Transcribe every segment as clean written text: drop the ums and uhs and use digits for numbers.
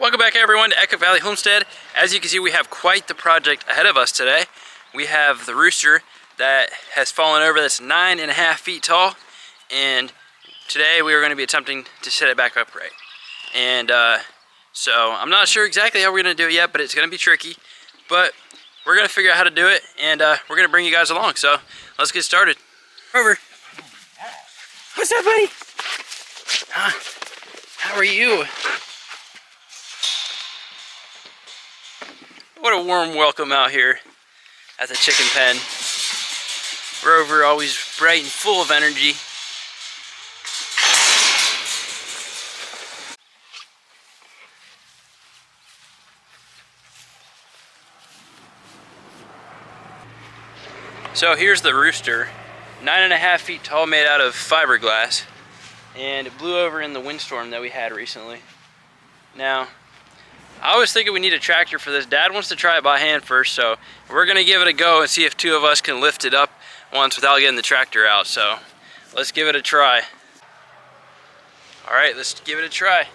Welcome back everyone to Echo Valley Homestead. As you can see, we have quite the project ahead of us today. We have the rooster that has fallen over that's 9.5 feet tall, and today we are going to be attempting to set it back upright. And so I'm not sure exactly how we're going to do it yet, but it's going to be tricky. But we're going to figure out how to do it, and we're going to bring you guys along. So let's get started. Rover. What's up, buddy? How are you? What a warm welcome out here at the chicken pen. Rover always bright and full of energy. So here's the rooster, 9.5 feet tall, made out of fiberglass, and it blew over in the windstorm that we had recently. Now, I was thinking we need a tractor for this. Dad wants to try it by hand first, so we're gonna give it a go and see if two of us can lift it up once without getting the tractor out. So let's give it a try. All right, let's give it a try.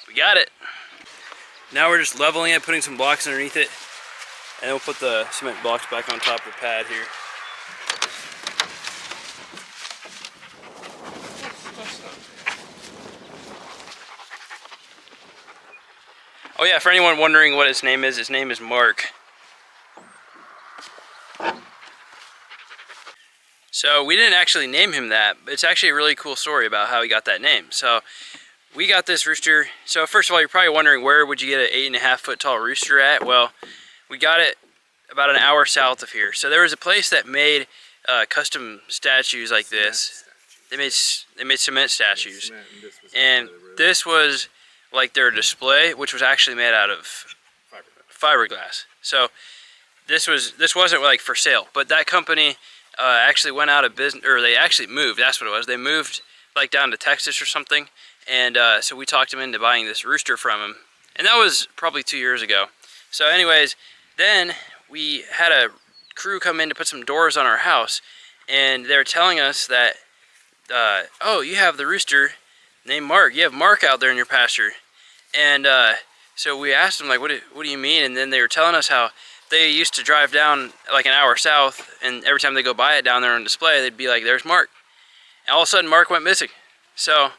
We got it. Now we're just leveling it, putting some blocks underneath it, and then we'll put the cement blocks back on top of the pad here. Oh yeah, for anyone wondering what his name is Mark. So we didn't actually name him that, but it's actually a really cool story about how he got that name. So we got this rooster. So first of all, you're probably wondering, where would you get an 8.5 foot tall rooster at? Well, we got it about an hour south of here. So there was a place that made custom statues like this. They made cement statues, and this was like their display, which was actually made out of fiberglass. So this wasn't like for sale, but that company actually went out of business, or they actually moved. That's what it was. They moved like down to Texas or something, and so we talked him into buying this rooster from him, and that was probably 2 years ago. So anyways, then we had a crew come in to put some doors on our house, and they're telling us that oh, you have the rooster named Mark. You have Mark out there in your pasture. And so we asked them, like, what do you mean? And then they were telling us how they used to drive down like an hour south, and every time they go by it down there on display, they'd be like, there's Mark. And all of a sudden Mark went missing. So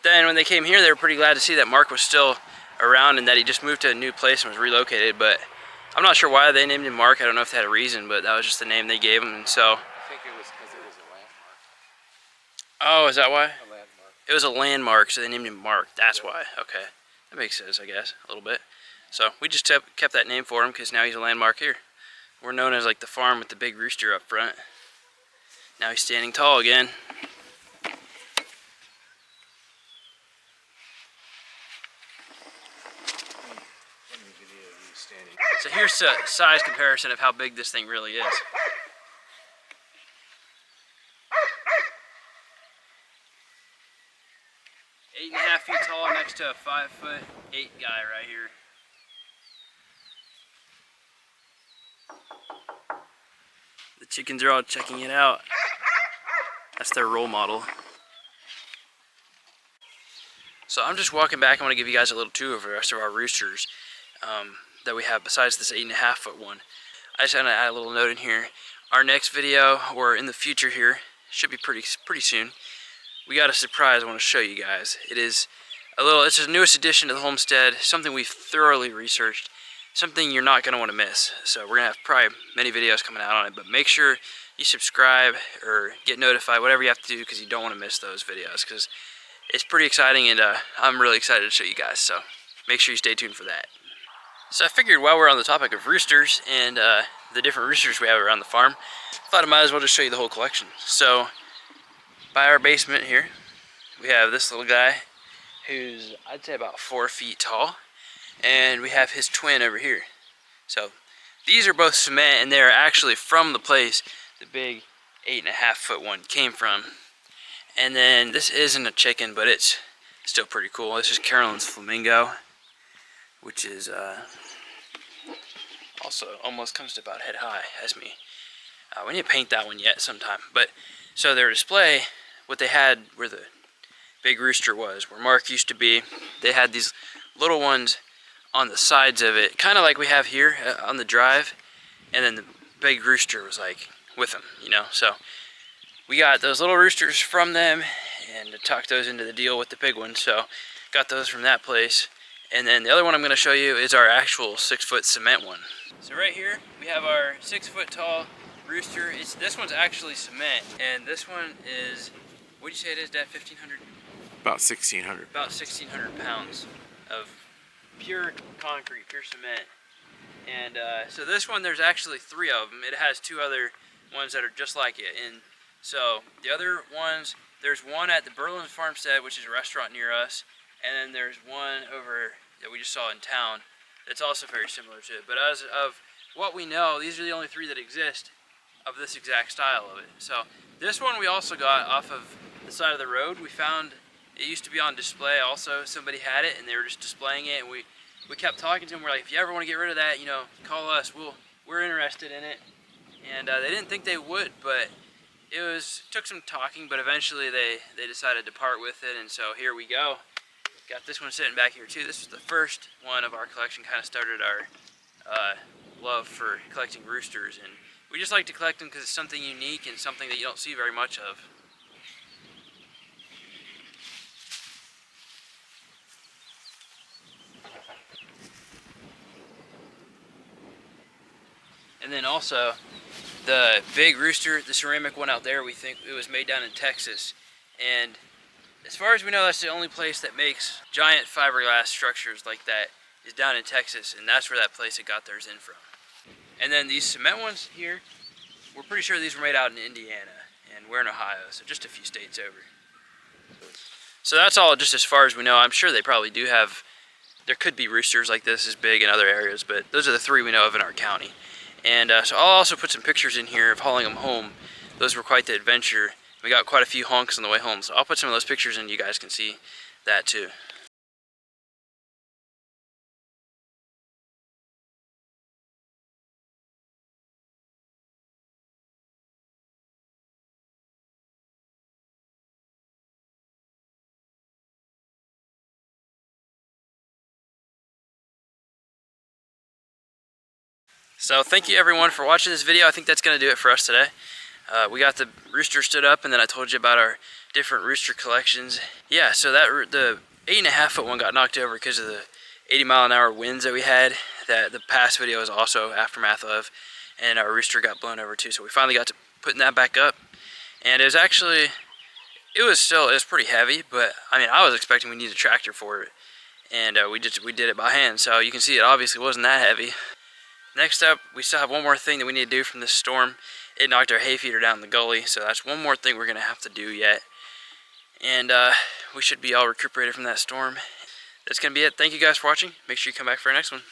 then when they came here, they were pretty glad to see that Mark was still around and that he just moved to a new place and was relocated. But I'm not sure why they named him Mark. I don't know if they had a reason, but that was just the name they gave him. And so I think it was because it was a landmark. Oh, is that why? A landmark. It was a landmark, so they named him Mark. That's why. Okay. That makes sense, I guess, a little bit. So we just kept that name for him because now he's a landmark here. We're known as like the farm with the big rooster up front. Now he's standing tall again. So here's a size comparison of how big this thing really is. 8.5 feet tall next to a 5'8" guy right here. The chickens are all checking it out. That's their role model. So I'm just walking back. I want to give you guys a little tour of the rest of our roosters that we have besides this 8.5 foot one. I just want to add a little note in here. Our next video, or in the future here, should be pretty soon, we got a surprise I want to show you guys. It's the newest addition to the homestead, something we've thoroughly researched. something you're not going to want to miss. So we're going to have probably many videos coming out on it, but make sure you subscribe or get notified, whatever you have to do, because you don't want to miss those videos, because it's pretty exciting, and I'm really excited to show you guys, so make sure you stay tuned for that. So I figured while we're on the topic of roosters and the different roosters we have around the farm, I thought I might as well just show you the whole collection. So by our basement here, we have this little guy who's, I'd say, about 4 feet tall, and we have his twin over here. So these are both cement, and they're actually from the place the big 8.5 foot one came from. And then this isn't a chicken, but it's still pretty cool. This is Carolyn's flamingo, which is also almost comes to about head high as me. We need to paint that one yet sometime. But so their display, what they had where the big rooster was, where Mark used to be, they had these little ones on the sides of it, kind of like we have here on the drive, and then the big rooster was like with them, you know. So we got those little roosters from them and tucked those into the deal with the big one, so got those from that place. And then the other one I'm going to show you is our actual 6 foot cement one. So right here we have our 6 foot tall rooster. This one's actually cement, and this one is, what do you say it is, Dad? 1,500? About 1,600. About 1,600 pounds of pure concrete, pure cement. And so this one, there's actually 3 of them. It has 2 other ones that are just like it. And so the other ones, there's one at the Berlin's Homestead, which is a restaurant near us, and then there's one over that we just saw in town that's also very similar to it. But as of what we know, these are the only 3 that exist of this exact style of it. So this one we also got off of the side of the road. We found it used to be on display also. Somebody had it and they were just displaying it, and we kept talking to them. We're like, if you ever want to get rid of that, you know, call us. We're interested in it. And they didn't think they would, but took some talking, but eventually they decided to part with it, and so here we go. Got this one sitting back here too. This was the first one of our collection, kind of started our love for collecting roosters, and we just like to collect them because it's something unique and something that you don't see very much of. And then also the big rooster, the ceramic one out there, we think it was made down in Texas, and as far as we know, that's the only place that makes giant fiberglass structures like that is down in Texas, and that's where that place it got theirs in from. And then these cement ones here, we're pretty sure these were made out in Indiana, and we're in Ohio, so just a few states over. So that's all just as far as we know. I'm sure they probably do have, there could be roosters like this as big in other areas, but those are the 3 we know of in our county. And so I'll also put some pictures in here of hauling them home. Those were quite the adventure. We got quite a few honks on the way home, so I'll put some of those pictures in, you guys can see that too. So thank you everyone for watching this video. I think that's going to do it for us today. We got the rooster stood up, and then I told you about our different rooster collections. Yeah, so the 8.5 foot one got knocked over because of the 80-mile-an-hour winds that we had, that the past video is also aftermath of, and our rooster got blown over too. So we finally got to putting that back up, and it was pretty heavy, but I mean, I was expecting we needed a tractor for it, and we did it by hand. So you can see it obviously wasn't that heavy. Next up, we still have one more thing that we need to do from this storm. It knocked our hay feeder down the gully, so that's one more thing we're going to have to do yet. And we should be all recuperated from that storm. That's going to be it. Thank you guys for watching. Make sure you come back for our next one.